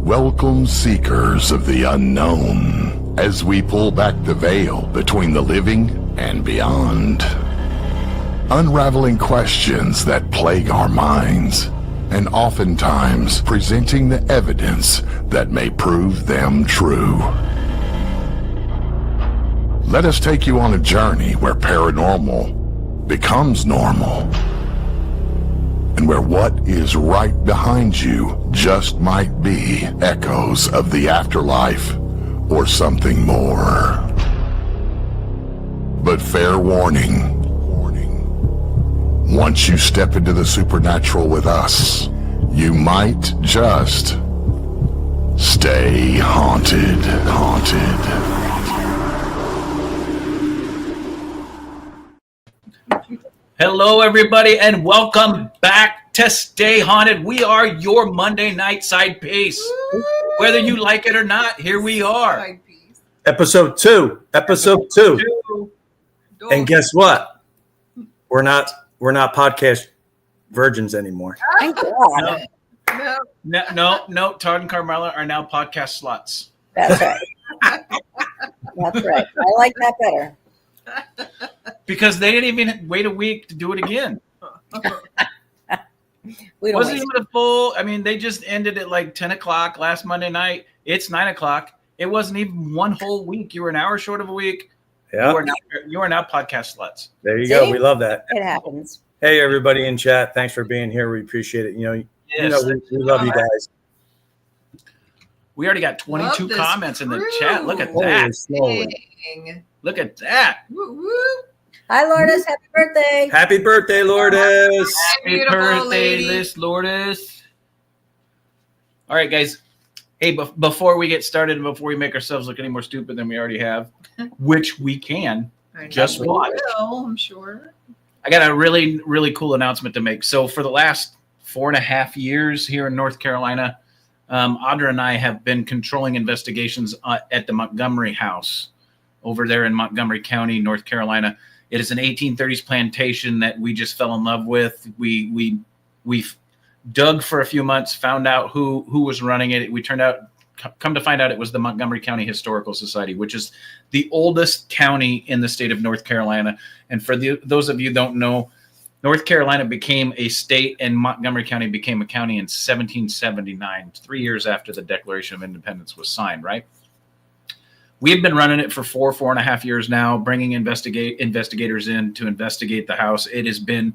Welcome, seekers of the unknown, as we pull back the veil between the living and beyond. Unraveling questions that plague our minds, and oftentimes presenting the evidence that may prove them true. Let us take you on a journey where paranormal becomes normal, and where what is right behind you just might be echoes of the afterlife or something more. But fair warning, once you step into the supernatural with us, you might just stay haunted. Hello, everybody, and welcome back to Stay Haunted. We are your Monday night side piece. Whether you like it or not, here we are. Episode two. And guess what? We're not podcast virgins anymore. Thank God. No. Todd and Carmela are now podcast sluts. That's right. That's right. I like that better. Because they didn't even wait a week to do it again. We wasn't even a full. I mean, they just ended at like 10 o'clock last Monday night. It's 9 o'clock. It wasn't even one whole week. You were an hour short of a week. Yeah. You are now podcast sluts. There you go. We love that. It happens. Hey, everybody in chat. Thanks for being here. We appreciate it. We love you guys. We already got 22 comments in the chat. Look at that. Look at that. Hi, Lourdes. Happy birthday. Happy birthday, Lourdes. Happy birthday, Miss Lourdes. All right, guys. Hey, before we get started and before we make ourselves look any more stupid than we already have, which we can, just watch. I'm sure. I got a really, really cool announcement to make. So for the last 4.5 years here in North Carolina, Audra and I have been controlling investigations at the Montgomery House over there in Montgomery County, North Carolina. It is an 1830s plantation that we just fell in love with. We dug for a few months, found out who was running it. Come to find out it was the Montgomery County Historical Society, which is the oldest county in the state of North Carolina. And for those of you who don't know, North Carolina became a state and Montgomery County became a county in 1779, 3 years after the Declaration of Independence was signed, right? We've been running it for 4.5 years now, bringing investigators in to investigate the house. It has been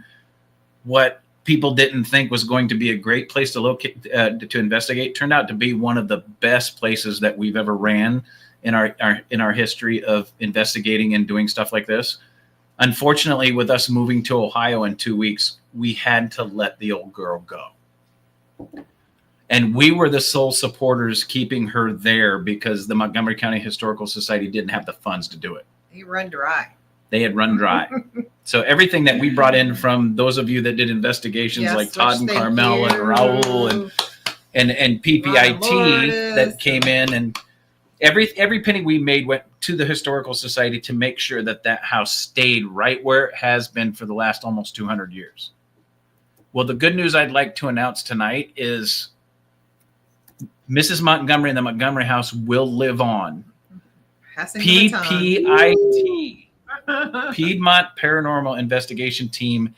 what people didn't think was going to be a great place to locate, to investigate. Turned out to be one of the best places that we've ever ran in our history of investigating and doing stuff like this. Unfortunately, with us moving to Ohio in 2 weeks, we had to let the old girl go. And we were the sole supporters keeping her there because the Montgomery County Historical Society didn't have the funds to do it. They run dry. They had run dry. So everything that we brought in from those of you that did investigations like Todd and Carmel and Raul and PPIT that came in, and every penny we made went to the Historical Society to make sure that house stayed right where it has been for the last almost 200 years. Well, the good news I'd like to announce tonight is Mrs. Montgomery and the Montgomery House will live on. PPIT, Piedmont Paranormal Investigation Team,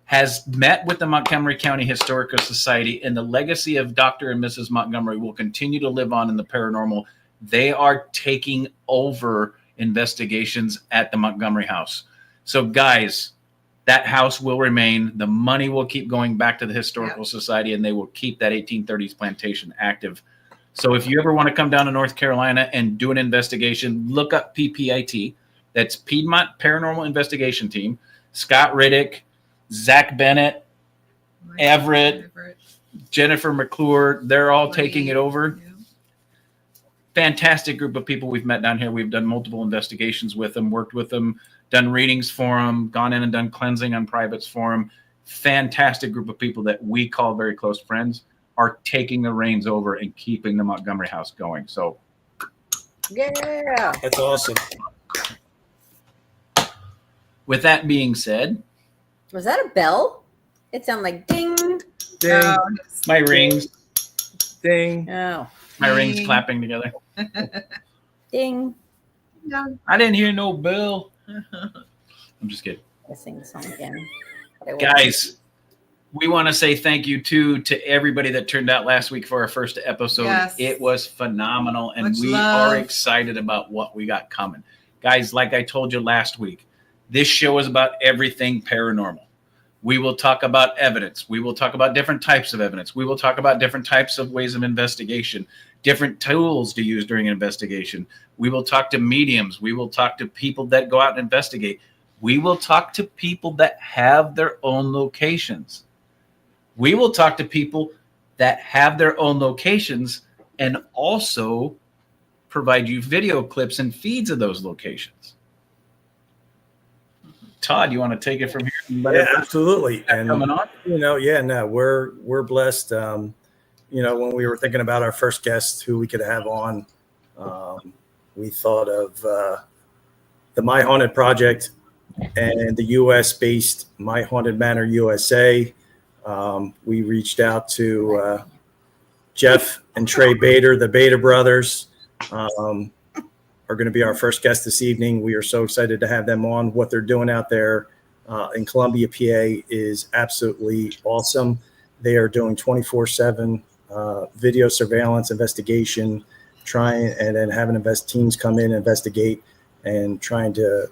has met with the Montgomery County Historical Society, and the legacy of Dr. and Mrs. Montgomery will continue to live on in the paranormal. They are taking over investigations at the Montgomery House. So, guys, that house will remain. The money will keep going back to the Historical Society, and they will keep that 1830s plantation active. So if you ever want to come down to North Carolina and do an investigation, look up PPIT. That's Piedmont Paranormal Investigation Team. Scott Riddick, Zach Bennett, Everett, Jennifer McClure, they're all taking it over. Yeah. Fantastic group of people we've met down here. We've done multiple investigations with them, worked with them, done readings for them, gone in and done cleansing on privates for them. Fantastic group of people that we call very close friends are taking the reins over and keeping the Montgomery House going. So, yeah, that's awesome. With that being said, was that a bell? It sounded like ding. Ding. My rings. Ding. Oh. My rings Ding. clapping together. Ding. No. I didn't hear no bell. I'm just kidding. I sing the song again. But I will- Guys, we want to say thank you to everybody that turned out last week for our first episode. Yes. It was phenomenal, and Much we love. are excited about what we got coming. Guys, like I told you last week, this show is about everything paranormal. We will talk about evidence. We will talk about different types of evidence. We will talk about different types of ways of investigation, different tools to use during an investigation. We will talk to mediums. We will talk to people that go out and investigate. We will talk to people that have their own locations. We will talk to people that have their own locations and also provide you video clips and feeds of those locations. Todd, you want to take it from here? Yeah, absolutely. And Coming on? we're blessed. When we were thinking about our first guest, who we could have on, we thought of the My Haunted Project and the U.S.-based My Haunted Manor USA. We reached out to Jeff and Trey Bader, the Bader brothers. Are going to be our first guest this evening. We are so excited to have them on. What they're doing out there in Columbia, PA is absolutely awesome. They are doing 24/7 video surveillance investigation, trying and then having teams come in, investigate, and trying to,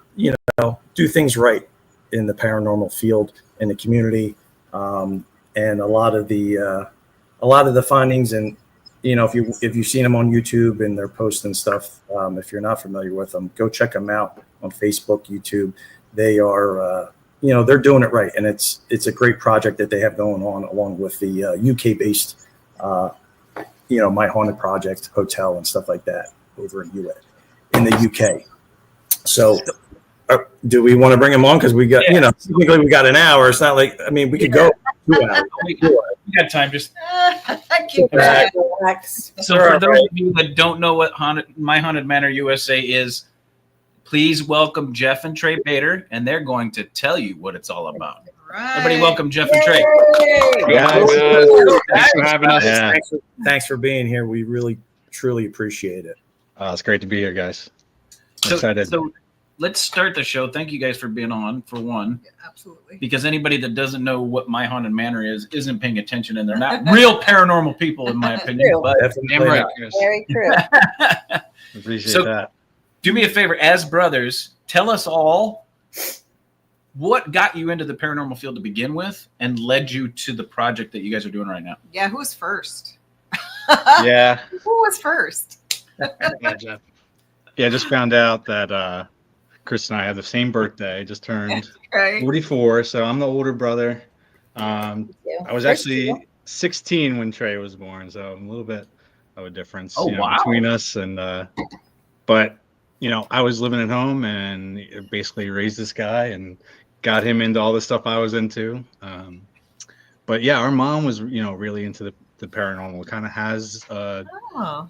do things right in the paranormal field in the community. And a lot of the findings, and if you've seen them on YouTube and they're posting stuff, if you're not familiar with them, go check them out on Facebook, YouTube. They are, they're doing it right, and it's a great project that they have going on, along with the UK-based, My Haunted Project hotel and stuff like that over in the UK. So, do we want to bring them on? Because we got, technically we got an hour. It's not like, we could go 2 hours. We got time. Just Keep Back. Relax. so for those of you that don't know what My Haunted Manor USA is, please welcome Jeff and Trey Bader, and they're going to tell you what it's all about. Right. Everybody, welcome Jeff and Trey. Guys, thanks for having us. Yeah. Thanks for being here. We really, truly appreciate it. It's great to be here, guys. So, Excited. so let's start the show. Thank you guys for being on, for one, Yeah, absolutely. because anybody that doesn't know what My Haunted Manor is isn't paying attention, and they're not real paranormal people, in my opinion. True. But Damn right, Chris. Very true. Appreciate So- that. do me a favor, as brothers, tell us all what got you into the paranormal field to begin with and led you to the project that you guys are doing right now. Yeah, who's first? Yeah. Who was first? Yeah, Jeff. Yeah, just found out that Chris and I have the same birthday. Just turned Right. 44, so I'm the older brother. I was actually 16 when Trey was born, so a little bit of a difference wow. between us. And but I was living at home and basically raised this guy and got him into all the stuff I was into. But yeah, our mom was really into the paranormal. Kind of has Oh,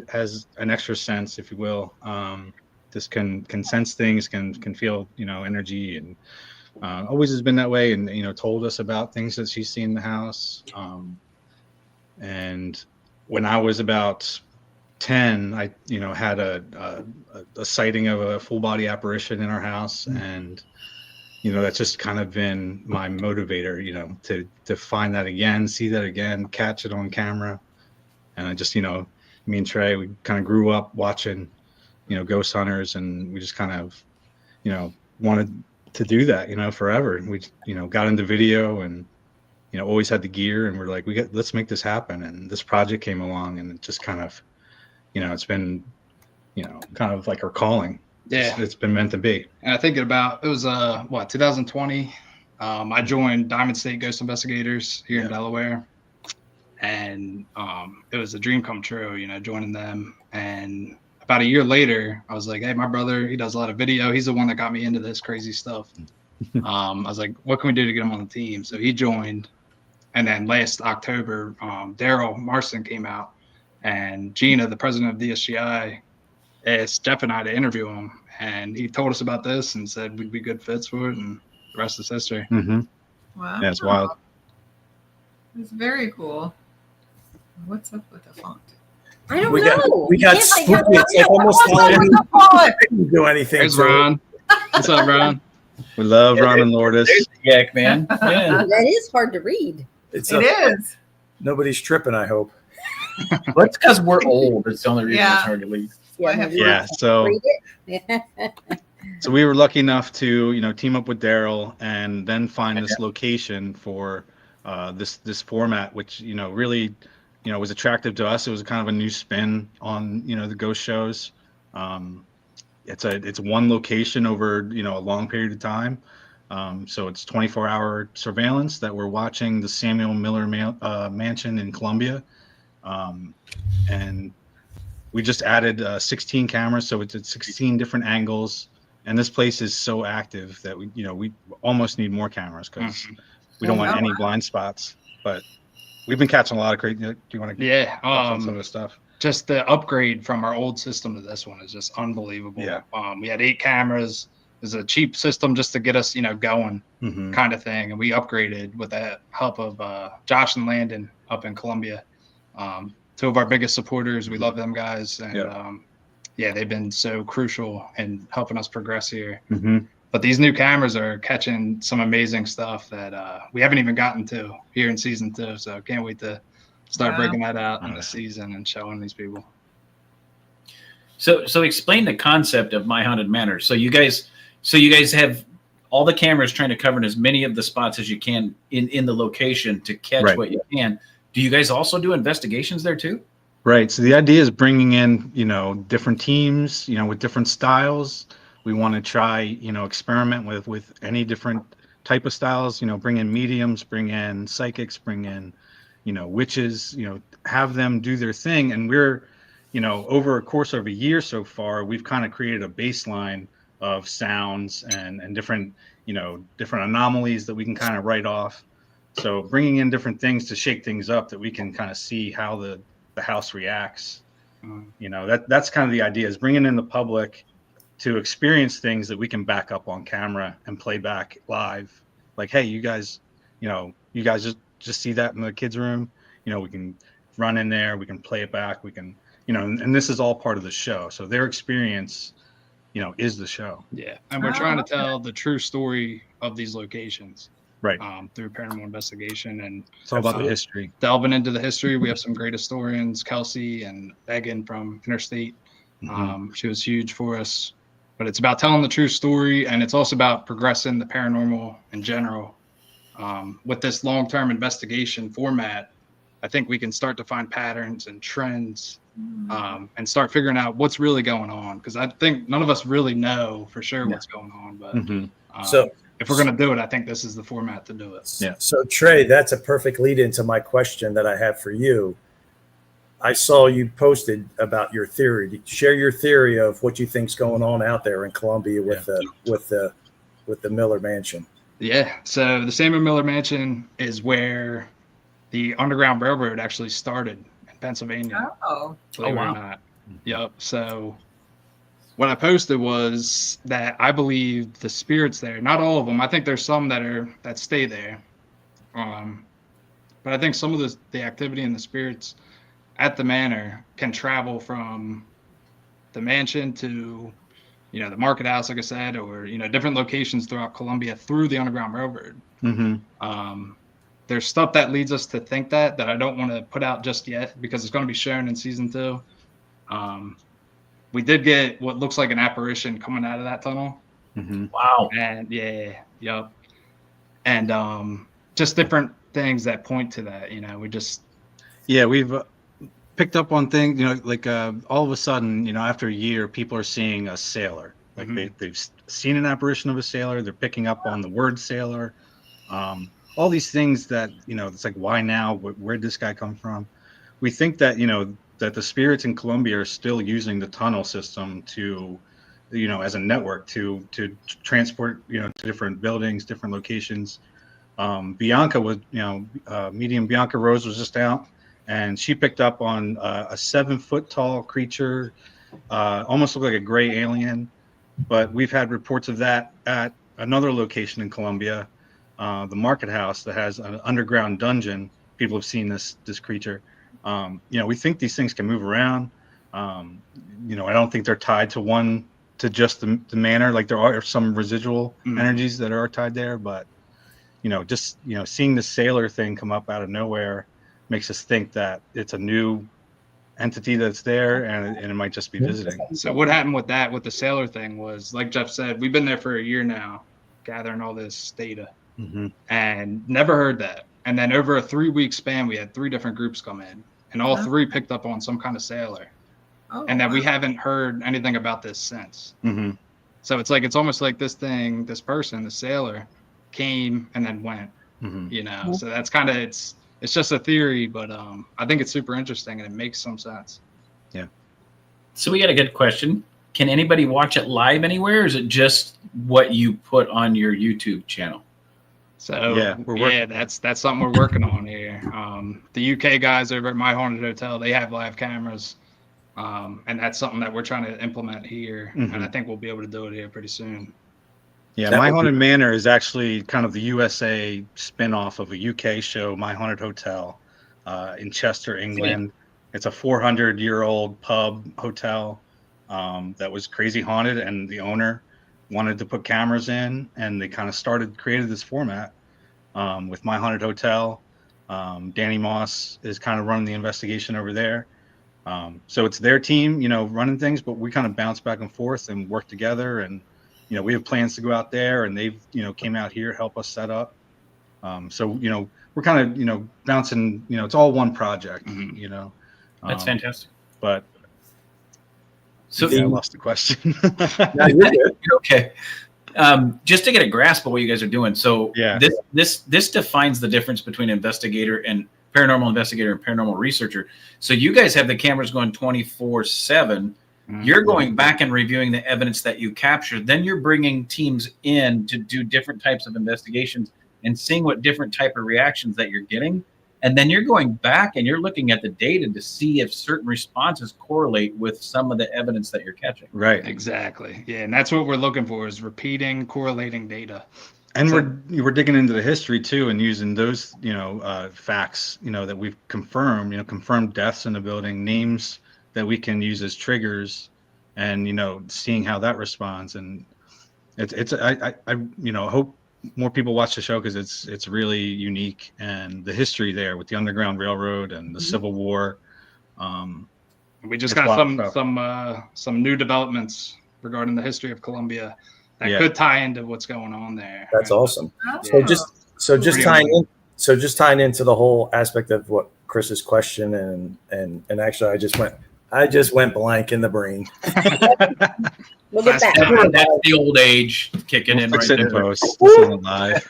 has an extra sense, if you will. Just can sense things, can feel energy, and always has been that way. And told us about things that she's seen in the house. And when I was about 10, I had a sighting of a full body apparition in our house, and that's just kind of been my motivator, to find that again, see that again, catch it on camera. And I just, me and Trey, we kind of grew up watching, ghost hunters, and we just kind of, wanted to do that, forever. And we, got into video and, always had the gear, and we're like, let's make this happen. And this project came along, and it just kind of, it's been, kind of like our calling. Yeah, It's been meant to be. and I think it was 2020. I joined Diamond State Ghost Investigators here in Delaware, and it was a dream come true, joining them. And about a year later, I was like, hey, my brother, he does a lot of video. He's the one that got me into this crazy stuff. I was like, what can we do to get him on the team? So he joined, and then last October, Daryl Marston came out, and Gina, the president of DSGI, asked Jeff and I to interview him, and he told us about this and said we'd be good fits for it, and the rest is history. Mm-hmm. wow. Yeah, it's wild. It's very cool. What's up with the font? I don't We know. got Can't spooky. like It's like almost Halloween. I didn't do anything. There's to it. Ron. What's up, Ron? We love Ron and Lourdes. There's the yak, man. Yeah. That is hard to read. It's It is. Nobody's tripping, I hope. Well, it's because we're old. It's the only reason Yeah. it's hard to read. Yeah, have- maybe Yeah, so read it. so we were lucky enough to team up with Daryl and then find this location for this format, which really was attractive to us. It was kind of a new spin on the ghost shows. It's one location over a long period of time. So it's 24-hour surveillance that we're watching the Samuel Miller mansion in Columbia, and we just added 16 cameras, so it's at 16 different angles. And this place is so active that we almost need more cameras because we don't want any blind spots. But we've been catching a lot of crazy. Do you want to? Yeah. On some of the stuff. Just the upgrade from our old system to this one is just unbelievable. Yeah. We had 8 cameras. It was a cheap system just to get us, going, kind of thing. And we upgraded with the help of Josh and Landon up in Columbia. 2 of our biggest supporters. We love them guys. And they've been so crucial in helping us progress here. But these new cameras are catching some amazing stuff that we haven't even gotten to here in season 2. So can't wait to start breaking that out in the season and showing these people. So explain the concept of My Haunted Manor. So you guys have all the cameras trying to cover as many of the spots as you can in the location to catch what you can. Do you guys also do investigations there too? Right. So the idea is bringing in, different teams, with different styles. We want to try, experiment with any different type of styles, bring in mediums, bring in psychics, bring in, witches, have them do their thing. And we're, over a course of a year so far, we've kind of created a baseline of sounds and different, different anomalies that we can kind of write off. So bringing in different things to shake things up that we can kind of see how the house reacts. That's kind of the idea, is bringing in the public to experience things that we can back up on camera and play back live. Like, hey, you guys just see that in the kids' room. We can run in there, we can play it back, we can, and this is all part of the show. So their experience, is the show. Yeah. And we're trying to tell the true story of these locations. Right. Through paranormal investigation, and It's all about the history. delving into the history. We have some great historians, Kelsey and Megan from Interstate. She was huge for us, but it's about telling the true story, and it's also about progressing the paranormal in general. With this long-term investigation format, I think we can start to find patterns and trends, and start figuring out what's really going on. Because I think none of us really know for sure what's going on, but So if we're going to do it, I think this is the format to do it. Yeah. So Trey, that's a perfect lead into my question that I have for you. I saw you posted about your theory. Share your theory of what you think's going on out there in Columbia with the Miller Mansion. Yeah. So the Samuel Miller Mansion is where the Underground Railroad actually started in Pennsylvania. Oh. Believe it wow. or not. Yep. So what I posted was that I believe the spirits there, not all of them. I think there's some that stay there. But I think some of the activity and the spirits at the manor can travel from the mansion to, the market house, like I said, or, different locations throughout Columbia through the Underground Railroad. There's stuff that leads us to think that I don't want to put out just yet because it's going to be shown in season 2. We did get what looks like an apparition coming out of that tunnel. Wow. And yep. And just different things that point to that, We've picked up on things, like all of a sudden, after a year, people are seeing a sailor. Like they've seen an apparition of a sailor. They're picking up on the word sailor. All these things that, it's like, why now? Where'd this guy come from? We think that, that the spirits in Columbia are still using the tunnel system to, as a network to transport, to different buildings, different locations. Bianca was, medium Bianca Rose was just out, and she picked up on a 7-foot tall creature, almost looked like a gray alien. But we've had reports of that at another location in Columbia, the market house that has an underground dungeon. People have seen this creature. We think these things can move around. I don't think they're tied to just the manor. Like there are some residual energies that are tied there, but seeing the sailor thing come up out of nowhere makes us think that it's a new entity that's there, and it might just be visiting. So what happened with the sailor thing was, like Jeff said, we've been there for a year now, gathering all this data, and never heard that. And then over a 3-week span, we had 3 different groups come in, and all 3 picked up on some kind of sailor. Oh, And then we haven't heard anything about this since. So it's almost like this person, the sailor, came and then went. So that's kind of it's just a theory, but I think it's super interesting and it makes some sense. Yeah. So we got a good question. Can anybody watch it live anywhere, or is it just what you put on your YouTube channel? So yeah, that's something we're working on here. The UK guys over at My Haunted Hotel, they have live cameras, and that's something that we're trying to implement here, and I think we'll be able to do it here pretty soon. Yeah, My Haunted Manor is actually kind of the USA spin-off of a UK show, My Haunted Hotel, in Chester, England. It's a 400-year-old pub hotel that was crazy haunted, and the owner wanted to put cameras in, and they kind of created this format with My Haunted Hotel. Danny Moss is kind of running the investigation over there. So it's their team, running things, but we kind of bounce back and forth and work together. And, we have plans to go out there, and they've, came out here, help us set up. So, we're kind of, bouncing, it's all one project, That's fantastic. But so I lost the question. No, you're good. Okay. Just to get a grasp of what you guys are doing. So this defines the difference between investigator and paranormal investigator and paranormal researcher. So you guys have the cameras going 24/7. You're going back and reviewing the evidence that you captured. Then you're bringing teams in to do different types of investigations and seeing what different type of reactions that you're getting. And then you're going back and you're looking at the data to see if certain responses correlate with some of the evidence that you're catching. Right. Exactly. Yeah, and that's what we're looking for, is repeating, correlating data. And we're digging into the history too, and using those facts that we've confirmed, confirmed deaths in the building, names that we can use as triggers, and seeing how that responds. And I hope more people watch the show, because it's really unique, and the history there with the Underground Railroad and the Civil War. We just got some new developments regarding the history of Columbia that could tie into what's going on there. That's awesome. Oh. So just tying into the whole aspect of what Chris's question, and actually I just went blank in the brain. Look at that. That's the old age kicking in right there. Post. This isn't live.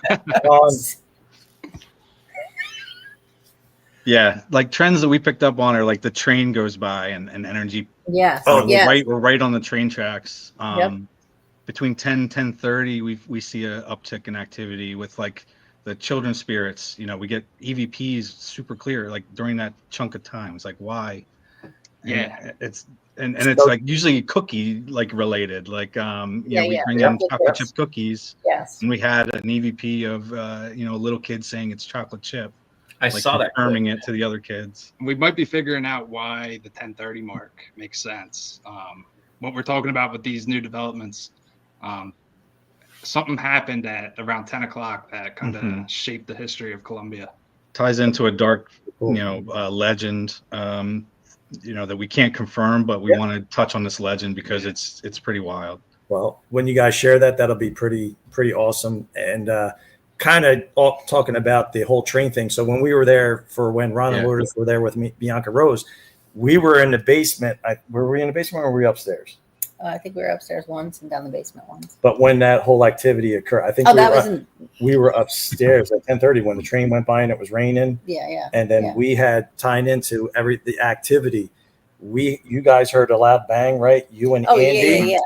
Yeah, like trends that we picked up on are like the train goes by and energy. Yes. We're right on the train tracks. Yep. Between 10:30, we see a uptick in activity with like the children's spirits. We get EVPs super clear like during that chunk of time. It's like, why? Yeah, it's like usually cookie like related. Like we bring in chocolate chip cookies. Yes. And we had an EVP of a little kid saying it's chocolate chip. I saw that. Confirming it to the other kids. We might be figuring out why the 10:30 mark makes sense. What we're talking about with these new developments, something happened at around 10 o'clock that kind of shaped the history of Columbia. Ties into a dark, legend, that we can't confirm, but we want to touch on this legend because it's pretty wild. Well, when you guys share that, that'll be pretty awesome. And kind of talking about the whole train thing. So when we were there when Ron and Lourdes were there with me, Bianca Rose, we were in the basement. Were we in the basement or were we upstairs? I think we were upstairs once and down the basement once. But when that whole activity occurred, I think we were upstairs at 10:30 when the train went by and it was raining. Yeah. And then we had tied into the activity. You guys heard a loud bang, right? You and Andy. Yeah.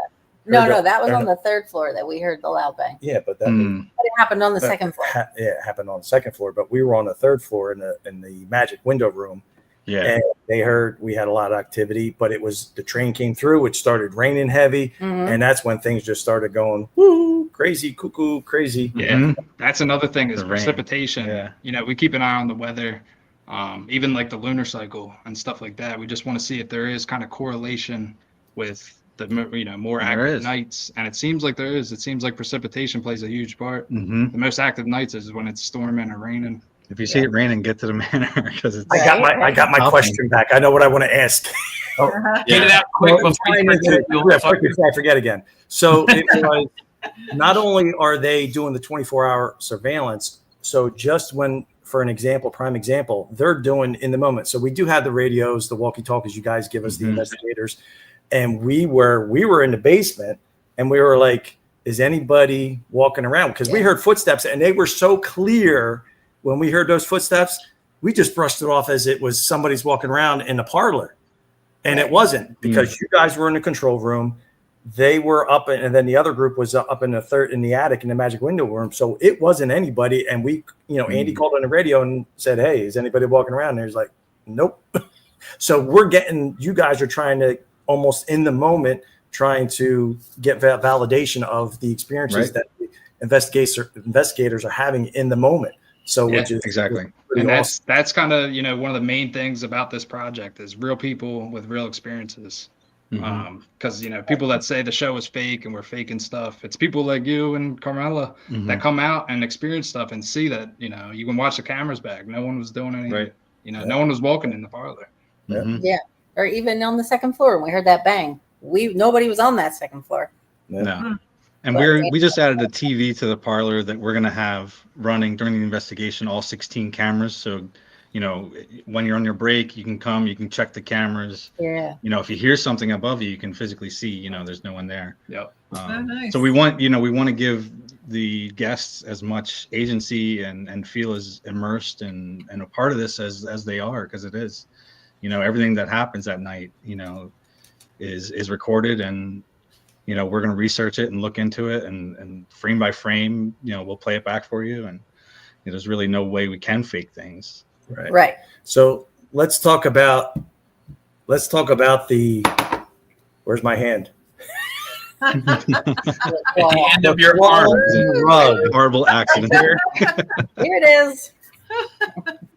No, that was on the third floor that we heard the loud bang. Yeah, but But it happened on the second floor. It happened on the second floor, but we were on the third floor in the magic window room. Yeah. And they heard we had a lot of activity, but the train came through, it started raining heavy, and that's when things just started going woo, crazy, cuckoo, crazy. Yeah. That's another thing is precipitation. Yeah. We keep an eye on the weather. even like the lunar cycle and stuff like that. We just want to see if there is kind of correlation with the more active nights, and it seems like there is. It seems like precipitation plays a huge part. Mm-hmm. The most active nights is when it's storming or raining. If you see it raining, get to the manor because it's. I got my question back. I know what I want to ask. Get it out quick before I forget again. So it was not only are they doing the 24-hour surveillance, so just when, for an example, prime example, they're doing in the moment. So we do have the radios, the walkie-talkies you guys give us, the investigators, and we were in the basement, and we were like, is anybody walking around? Because we heard footsteps, and they were so clear. When we heard those footsteps, we just brushed it off as it was somebody's walking around in the parlor. And it wasn't, because you guys were in the control room. They were up, and then the other group was up in the attic in the magic window room. So it wasn't anybody. And we, Andy called on the radio and said, hey, is anybody walking around? And there's like, nope. So you guys are trying to almost in the moment, trying to get validation of the experiences that the investigators are having in the moment. So which is exactly. And that's kind of, one of the main things about this project is real people with real experiences. Because, people that say the show is fake and we're faking stuff, it's people like you and Carmela that come out and experience stuff and see that, you can watch the cameras back. No one was doing anything. Right. No one was walking in the parlor. Yeah. Or even on the second floor when we heard that bang. Nobody was on that second floor. No. And we just added a TV to the parlor that we're going to have running during the investigation, all 16 cameras. So, when you're on your break, you can come, you can check the cameras. Yeah. If you hear something above you, you can physically see, there's no one there. Yep. Nice. So we want to give the guests as much agency and feel as immersed and a part of this as they are, because it is, everything that happens that night, is recorded, and we're going to research it and look into it, and frame by frame, we'll play it back for you. And there's really no way we can fake things. Right. So let's talk about the, where's my hand? At the end of your arm. Horrible accident. Here it is.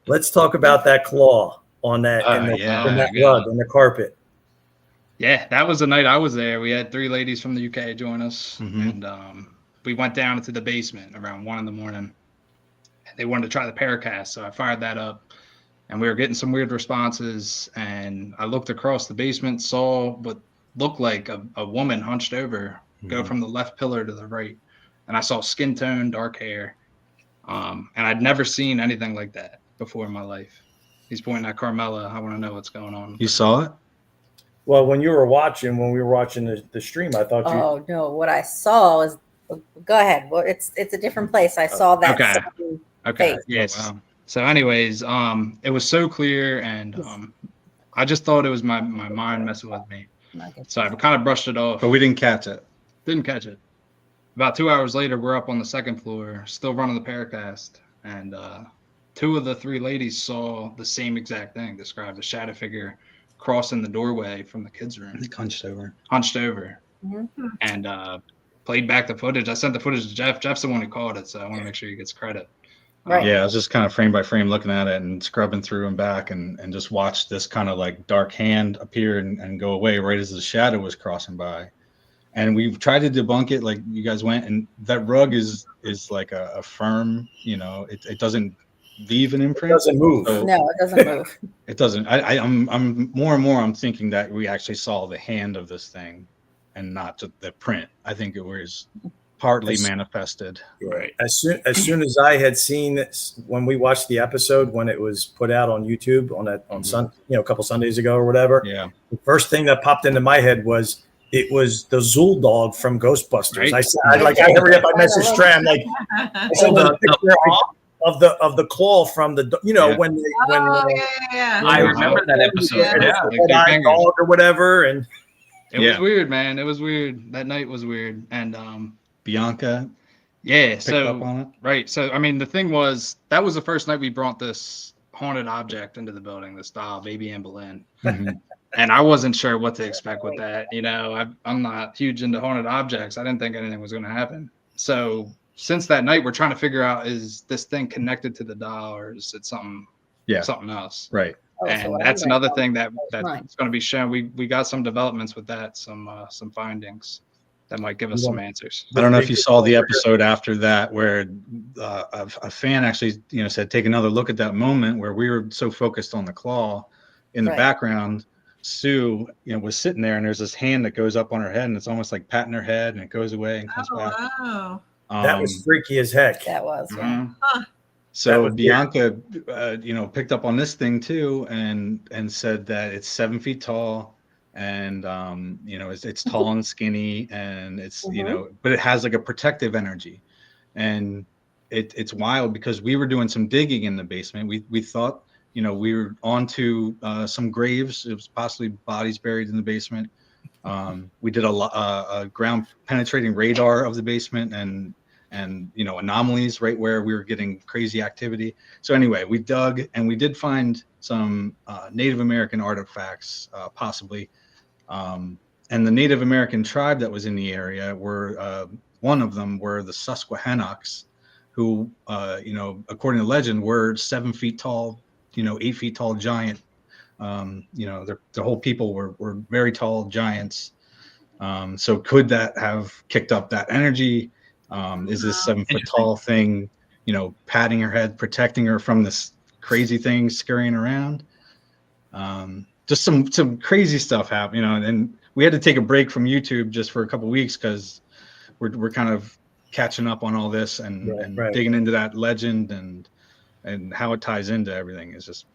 Let's talk about that claw on that, in that rug, on the carpet. Yeah, that was the night I was there. We had 3 ladies from the UK join us, and we went down into the basement around 1 a.m. They wanted to try the Paracast, so I fired that up, and we were getting some weird responses. And I looked across the basement, saw what looked like a woman hunched over, go from the left pillar to the right, and I saw skin tone, dark hair, and I'd never seen anything like that before in my life. He's pointing at Carmela. I want to know what's going on. You saw it? Well, when we were watching the stream, I thought you. Oh no! What I saw is, go ahead. Well, it's a different place. I saw that. Okay. Face. Yes. Oh, wow. So, anyways, it was so clear, and I just thought it was my mind messing with me. So I kind of brushed it off. But we didn't catch it. Didn't catch it. About 2 hours later, we're up on the second floor, still running the Paracast, and 2 of the 3 ladies saw the same exact thing. Described a shadow figure crossing the doorway from the kids' room. Hunched over. And played back the footage. I sent the footage to Jeff. Jeff's the one who caught it, so I want to make sure he gets credit. Right. Yeah, I was just kind of frame by frame looking at it and scrubbing through and back, and just watched this kind of like dark hand appear and go away right as the shadow was crossing by. And we've tried to debunk it, like you guys went, and that rug is like a firm, it doesn't leave an imprint. It doesn't move. So No, it doesn't move. it doesn't. I'm more and more I'm thinking that we actually saw the hand of this thing and not just the print. I think it was partly manifested. Right. As soon as I had seen this, when we watched the episode, when it was put out on YouTube on a couple Sundays ago or whatever. Yeah. The first thing that popped into my head was it was the Zool dog from Ghostbusters. Right. I hurry up, I messaged Trey. I'm like, I saw the picture of the claw from the when I remember that episode. Like dog or whatever, and it was weird, man. It was weird. That night was weird, and Bianca. Yeah. Picked up on it. Right. So I mean, the thing was that was the first night we brought this haunted object into the building, this doll, Baby Anne Boleyn. And I wasn't sure what to expect with that. I'm not huge into haunted objects. I didn't think anything was going to happen. So since that night, we're trying to figure out, is this thing connected to the doll, or is it something Yeah. something else. Right. Oh, so And I'm that's gonna another go thing with mine. that's going to be shown. We got some developments with that, some findings that might give us some answers. I don't know if you saw the episode after that where a fan actually, said, take another look at that moment where we were so focused on the claw in the Right. background. Sue, was sitting there and there's this hand that goes up on her head and it's almost like patting her head and it goes away and comes back. Wow. That was freaky as heck. That was, yeah. Mhm. So was Bianca, picked up on this thing too, and said that it's 7 feet tall, and it's tall and skinny, and it's but it has like a protective energy, and it's wild because we were doing some digging in the basement. We thought we were onto some graves. It was possibly bodies buried in the basement. We did a ground penetrating radar of the basement and anomalies right where we were getting crazy activity. So anyway, we dug and we did find some Native American artifacts, possibly. And the Native American tribe that was in the area were, one of them were the Susquehannocks, who, according to legend, were 7 feet tall, 8 feet tall giant. The whole people were very tall giants. So could that have kicked up that energy? Is this 7 foot tall thing, patting her head, protecting her from this crazy thing scurrying around? Just some crazy stuff happened, and we had to take a break from YouTube just for a couple of weeks because we're kind of catching up on all this and digging into that legend and how it ties into everything. Is just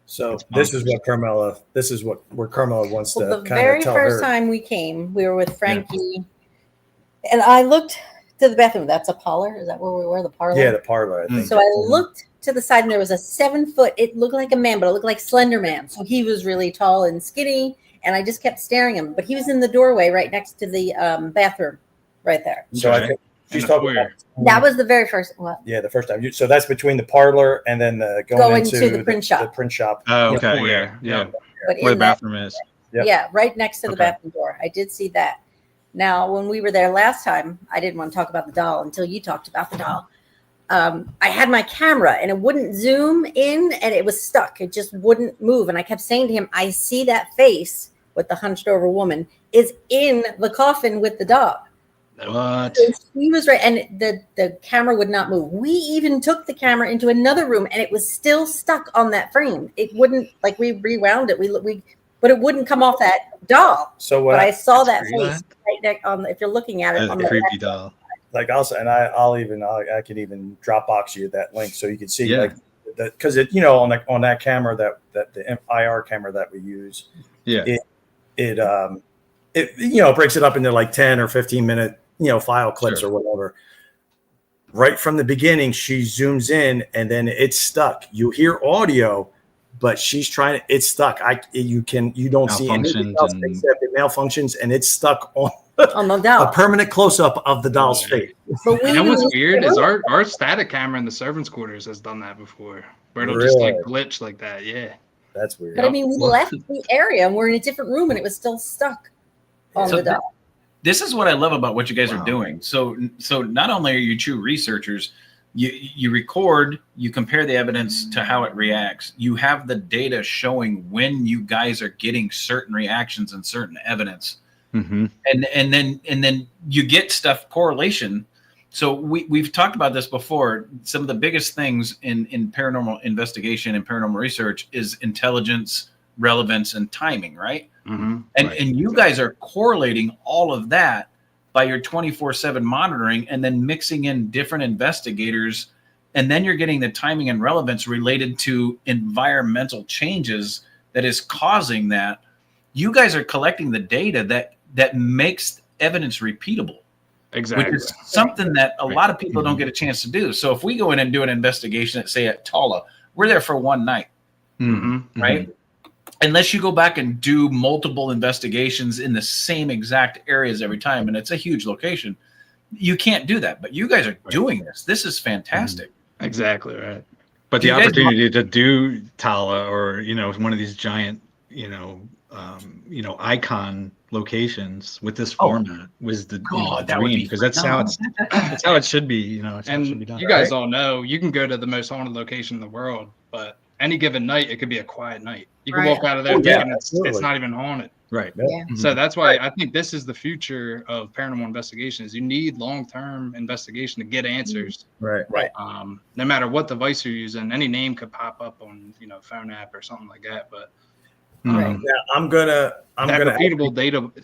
so. This is what Carmela. This is where Carmela wants to The kind very of tell first her. time we came, we were with Frankie, and I looked to the bathroom. That's a parlor. Is that where we were? The parlor. Yeah, the parlor. I think. So I looked to the side, and there was a 7 foot. It looked like a man, but it looked like Slender Man. So he was really tall and skinny, and I just kept staring at him. But he was in the doorway right next to the bathroom, right there. So I think she's talking about. That was the very first. What? Yeah, the first time. So that's between the parlor and then going into the print shop. The print shop. oh, okay, yeah. But Where in the that, bathroom is. Yep. yeah, right next to the Okay. bathroom door. I did see that. Now, when we were there last time, I didn't want to talk about the doll until you talked about the doll. I had my camera and it wouldn't zoom in and it was stuck. It just wouldn't move. And I kept saying to him, I see that face with the hunched over woman is in the coffin with the doll. What? And he was right. And the camera would not move. We even took the camera into another room and it was still stuck on that frame. It wouldn't, like we rewound it. But it wouldn't come off that doll. So what But I saw that creepy. face right there on if you're looking at it That's on a the creepy doll. like also, and I could even Dropbox you that link so you can see Yeah. like that because it on that camera that the IR camera that we use Yeah. it breaks it up into like 10 or 15 minute file clips Sure. or whatever. Right from the beginning, she zooms in and then it's stuck. You hear audio, but she's trying. It's stuck. You don't see anything else Malfunctions except it malfunctions and it's stuck on on the doll. a permanent close up of the doll's face. But we You know what's used- weird is our static camera in the servants' quarters has done that before, where it'll just like glitch like that. Yeah. That's weird. But I mean, we left the area and we're in a different room and it was still stuck on So the doll. This is what I love about what you guys are doing. So not only are you true researchers, you record, you compare the evidence to how it reacts. You have the data showing when you guys are getting certain reactions and certain evidence. Mm-hmm. And then you get stuff correlation. So we've talked about this before. Some of the biggest things in paranormal investigation and paranormal research is intelligence, relevance, and timing, right? Mm-hmm. And you guys are correlating all of that by your 24/7 monitoring and then mixing in different investigators. And then you're getting the timing and relevance related to environmental changes that is causing that. You guys are collecting the data that makes evidence repeatable. Exactly. Which is something that a lot of people don't get a chance to do. So if we go in and do an investigation at, say, at Tala, we're there for one night, Mm-hmm. right? Unless you go back and do multiple investigations in the same exact areas every time, and it's a huge location, you can't do that. But you guys are doing this. This is fantastic. Exactly right. But Do the you guys opportunity to do Tala or one of these giant icon locations with this format was the God, that would dream be because that's how it should be. It's how it should be And done. you guys all know you can go to the most haunted location in the world, but any given night, it could be a quiet night. You can Right. walk out of there Oh, yeah, thinking it's absolutely. not even haunted. Right. Yeah. So that's why I think this is the future of paranormal investigations. You need long-term investigation to get answers. Right. No matter what device you're using, any name could pop up on, phone app or something like that. But Now I'm gonna repeatable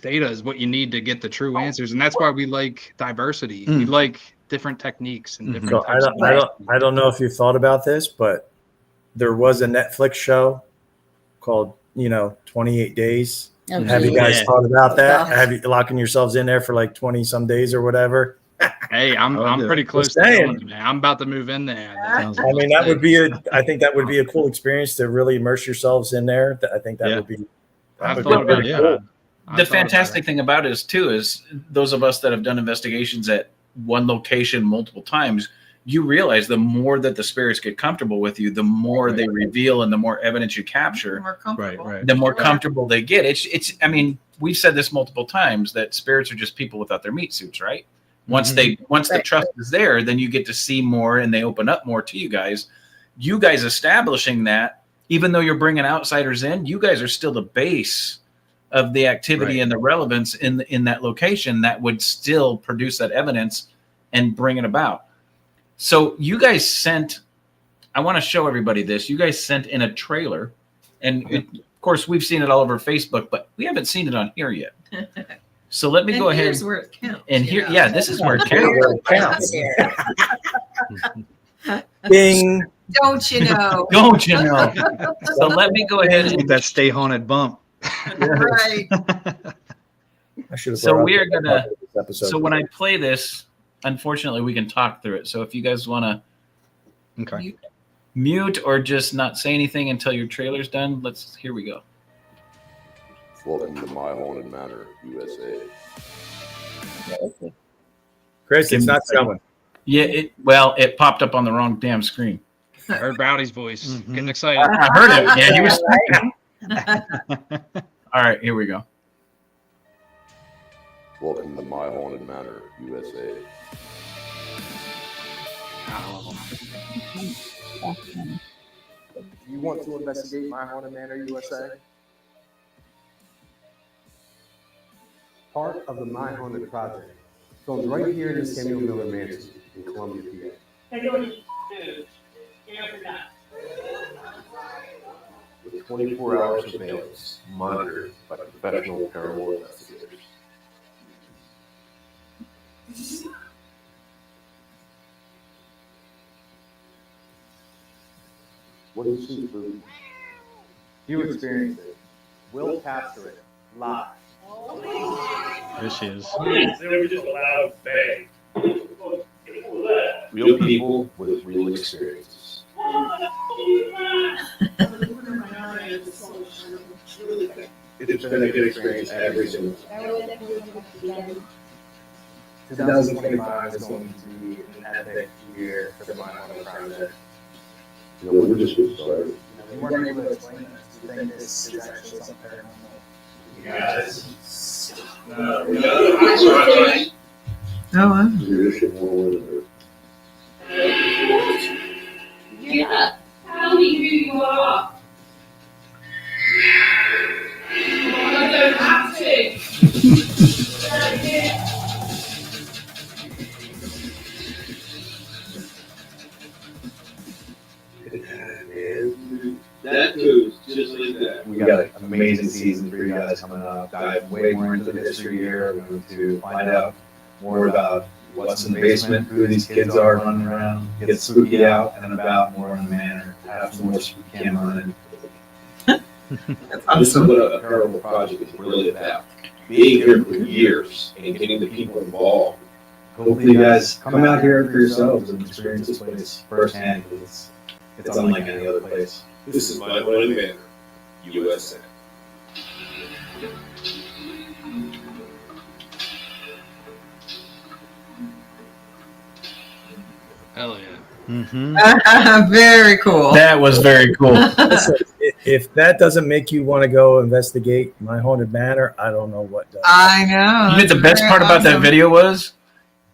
data is what you need to get the true answers, and that's why we like diversity. We like different techniques and different So types I don't know if you thought about this, but there was a Netflix show called 28 Days. Oh, Have you geez. guys Yeah. thought about that? Gosh. Have you locking yourselves in there for like 20 some days or whatever? Hey, I'm do pretty it. close to saying. going, man. I'm about to move in there. Sounds I mean, that would be I think that would be a cool experience to really immerse yourselves in there. I think that Yeah. would be. I've would thought be about pretty it. cool. The fantastic thing about it is too is those of us that have done investigations at one location multiple times, you realize the more that the spirits get comfortable with you, the more they reveal and the more evidence you capture, More comfortable. Right. the more comfortable they get. It's I mean, we've said this multiple times that spirits are just people without their meat suits, right? Once the Right. trust is there, then you get to see more and they open up more to you guys. You guys establishing that, even though you're bringing outsiders in, you guys are still the base of the activity Right. and the relevance in that location that would still produce that evidence and bring it about. So you guys sent, I want to show everybody this. You guys sent in a trailer, and of course we've seen it all over Facebook, but we haven't seen it on here yet. So let me And go ahead here's where it counts. and here, yeah, this is where it counts. Where it counts. Ding. Don't you know? Don't you know? So let me go ahead With and that stay haunted bump. Right. I should have. So brought we up are gonna- this episode. so when I play this, unfortunately we can talk through it. So if you guys want to Okay. mute or just not say anything until your trailer's done, here we go. Welcome to My Haunted Manor, USA. Chris, it's not showing. Yeah, it popped up on the wrong damn screen. I heard Browdy's voice. Mhm. Getting excited. I heard it. Yeah, he was. All right, here we go. Welcome to My Haunted Manor, USA. You want to investigate My Haunted Manor, USA? Part of the My Haunted Project, filmed right here in the Samuel Miller Mansion in Columbia, PA. With 24-hour surveillance monitored by professional paranormal investigators. What do you see, Boo? You experienced it. We'll capture it live. There she is. Real people with real experiences. It's been a good experience every single time. 2025 is going to be an epic year for the My Haunted Project. You know, we're just getting started. We weren't able to explain this. We think this is actually something paranormal. Oh, wow. Leadership will win. Yeah. Tell me who you are. I don't have to. That moves just like that. We got an amazing season for you guys coming up. Dive way more into the history here. We're going to find out more about what's in the basement, who these kids are running around, get spooky out and about more in the manor, have some more spooky cam running. This is what a paranormal project is really about. Being here for years and getting the people involved. Hopefully you guys come out here for yourselves and experience this place firsthand because it's unlike any other place. This is My Haunted Manor, USA. Hell yeah. Mm-hmm. Very cool. That was very cool. Listen, if that doesn't make you want to go investigate My Haunted Manor, I don't know what does. I know. You know the best part about that video was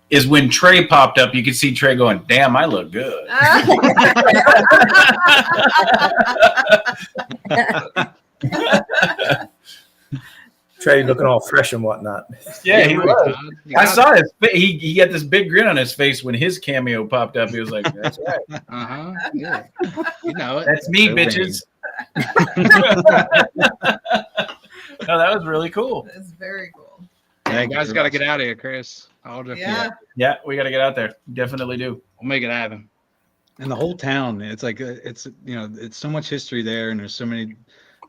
is when Trey popped up. You could see Trey going, "Damn, I look good." Trey looking all fresh and whatnot. Yeah, he was. I saw his. He got this big grin on his face when his cameo popped up. He was like, "That's right. Yeah. You know it. That's me, bitches." No, that was really cool. That's very cool. Yeah, you guys got to get out of here, Chris. Yeah, we got to get out there. Definitely do. We'll make it happen. And the whole town, it's like it's so much history there, and there's so many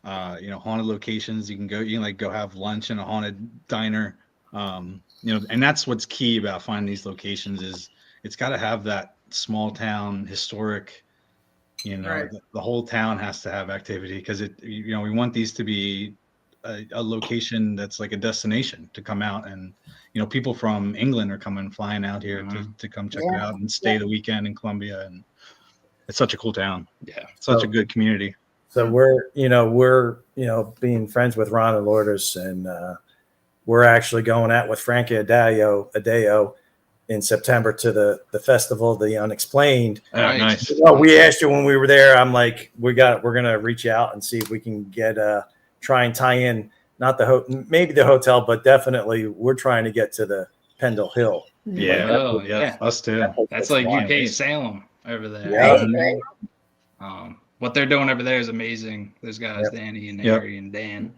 haunted locations you can go. You can like go have lunch in a haunted diner. And that's what's key about finding these locations is it's got to have that small town historic. Right. The whole town has to have activity because we want these to be a location that's like a destination to come out, and people from England are flying out here to come check it out and stay the weekend in Columbia, and it's such a cool town. Yeah, such a good community. So we're being friends with Ron and Lourdes, and we're actually going out with Frankie Adeo in September to the festival, the Unexplained. Oh, nice. We asked you when we were there. I'm like, we're gonna reach out and see if we can get try and tie in, not maybe the hotel, but definitely we're trying to get to the Pendle Hill. Yeah, us too. That's like UK Salem over there. Yeah. What they're doing over there is amazing. Those guys, Danny and Harry and Dan.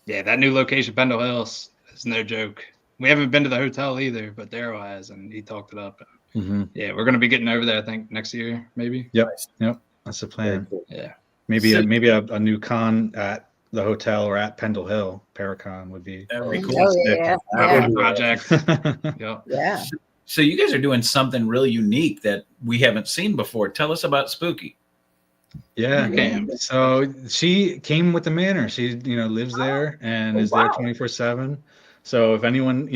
That new location, Pendle Hills, is no joke. We haven't been to the hotel either, but Daryl has, and he talked it up. Yeah, we're going to be getting over there, I think, next year, maybe. Yep. That's the plan. Yeah. Maybe a new con at the hotel or at Pendle Hill. Paracon would be cool. Project. Yeah. So you guys are doing something really unique that we haven't seen before. Tell us about Spooky. Yeah. So she came with the Manor. She, lives there and is there 24/7. So if anyone,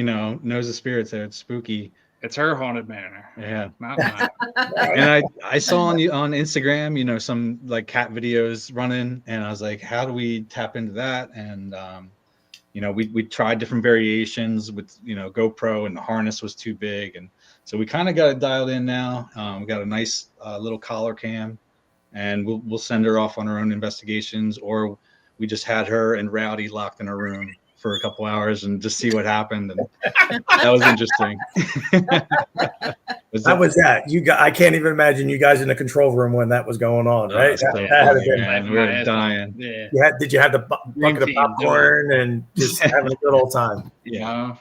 knows the spirits there, it's Spooky. It's her haunted manor. Yeah. Not mine. And I saw on Instagram, some like cat videos running, and I was like, how do we tap into that? And we tried different variations with GoPro, and the harness was too big, and so we kind of got it dialed in now. We got a nice little collar cam, and we'll send her off on her own investigations, or we just had her and Rowdy locked in a room for a couple hours and just see what happened, and that was interesting. How was that? I can't even imagine you guys in the control room when that was going on, right? We were dying. Yeah. Did you have the bucket of popcorn and just having a good old time? Yeah.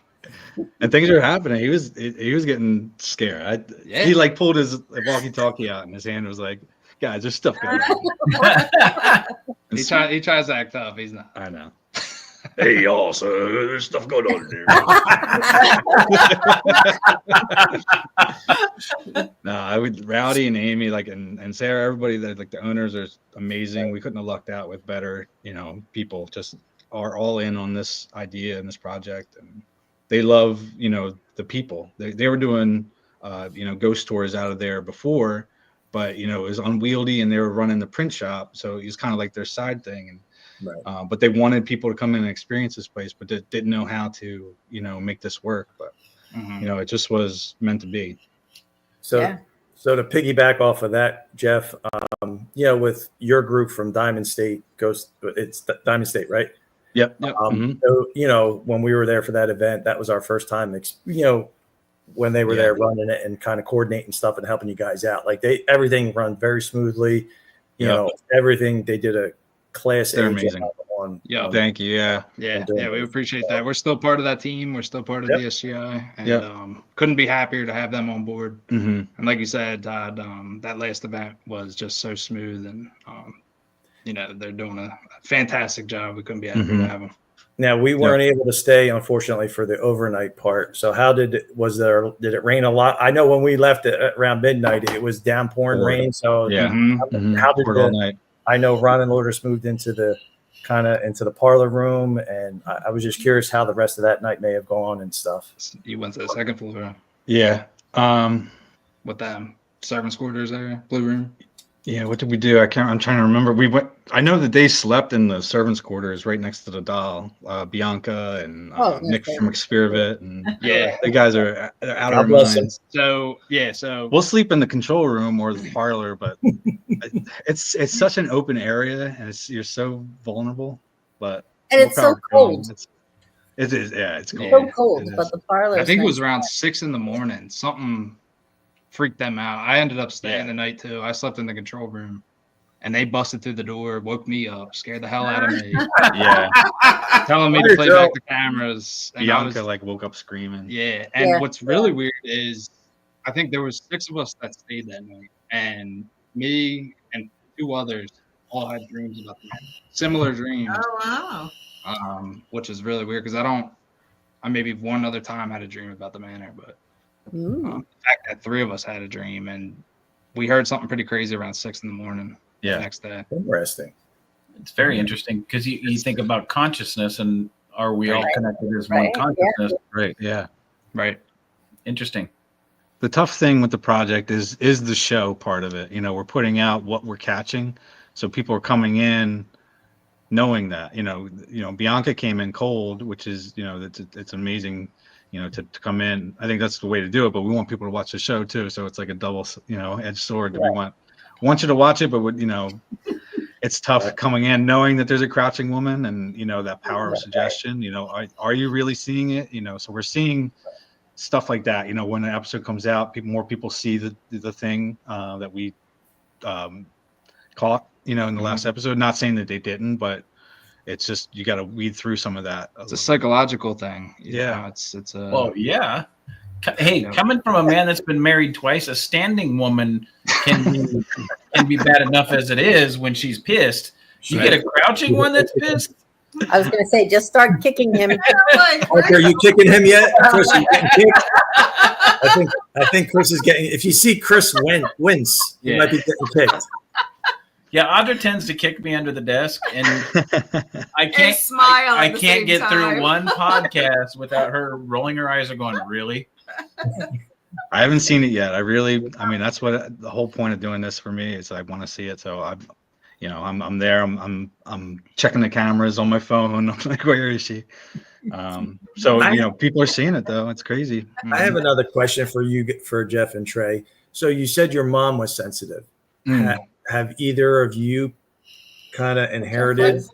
And things were happening. He was getting scared. He like pulled his walkie-talkie out, and his hand was like, "Guys, there's stuff going on." He tries to act tough. He's not. I know. Hey y'all, so there's stuff going on there. I would Rowdy and Amy, and Sarah, everybody that the owners are amazing. We couldn't have lucked out with better, people just are all in on this idea and this project, and they love, the people. They were doing ghost tours out of there before, but it was unwieldy, and they were running the print shop, so it was kind of like their side thing. And right. But they wanted people to come in and experience this place, but they didn't know how to, make this work. But it just was meant to be. So to piggyback off of that, Jeff, with your group from Diamond State, it's Diamond State, right? Yep. So when we were there for that event, that was our first time, when they were there running it and kind of coordinating stuff and helping you guys out. Like everything run very smoothly. Everything they did a class. They're amazing. Thank you. Yeah. We appreciate that. We're still part of that team. We're still part of the SGI, and couldn't be happier to have them on board. And like you said, Todd, that last event was just so smooth, and they're doing a fantastic job. We couldn't be happier to have them. Now we weren't able to stay, unfortunately, for the overnight part. So did it rain a lot? I know when we left around midnight, it was downpouring rain. So how did all night? I know Ron and Lourdes moved into the parlor room, and I was just curious how the rest of that night may have gone and stuff. You went to the second floor. Yeah. With them servants' quarters there, blue room. Yeah, what did we do? I'm trying to remember. I know that they slept in the servants' quarters right next to the doll. Bianca and Nick from Experiment, and the guys are out of their minds. So we'll sleep in the control room or the parlor, but it's such an open area, and you're so vulnerable. But it's so cold. It is, yeah, it's cold. So cold, but the parlor. I think it was around 6 a.m. Something freaked them out. I ended up staying the night too. I slept in the control room, and they busted through the door, woke me up, scared the hell out of me. Yeah, telling me to play back the cameras. And Bianca woke up screaming. Yeah, and what's really weird is, I think there was 6 of us that stayed that night, and me and 2 others all had dreams about the man. Similar dreams. Oh wow. Which is really weird because I maybe one other time had a dream about the manor, but the fact that 3 of us had a dream, and we heard something pretty crazy around 6 a.m. the next day. Interesting. It's very interesting because you think about consciousness, and are we all connected as one consciousness? Right. Yeah. Right. Interesting. The tough thing with the project is the show part of it. We're putting out what we're catching, so people are coming in knowing that. Bianca came in cold, which is it's amazing. To come in. I think that's the way to do it, but we want people to watch the show too. So it's like a double, edged sword that we want you to watch it, but it's tough coming in knowing that there's a crouching woman and, that power of suggestion, are you really seeing it? So we're seeing stuff like that, when an episode comes out, more people see the thing that we caught, in the last episode, not saying that they didn't, but it's just, you got to weed through some of that. It's a psychological thing. It's a. Well, yeah. Hey, coming from a man that's been married twice, a standing woman can be bad enough as it is when she's pissed. You get a crouching one that's pissed. I was going to say, just start kicking him. Are you kicking him yet? Chris is getting kicked. I think Chris is getting. If you see Chris wince, he might be getting kicked. Yeah, Audra tends to kick me under the desk, and I can't smile. I can't get through one podcast without her rolling her eyes and going, "Really?" I haven't seen it yet. That's what the whole point of doing this for me is. I want to see it, so I'm there. I'm checking the cameras on my phone. I'm like, where is she? People are seeing it though. It's crazy. I have another question for Jeff and Trey. So you said your mom was sensitive. Have either of you kind of inherited?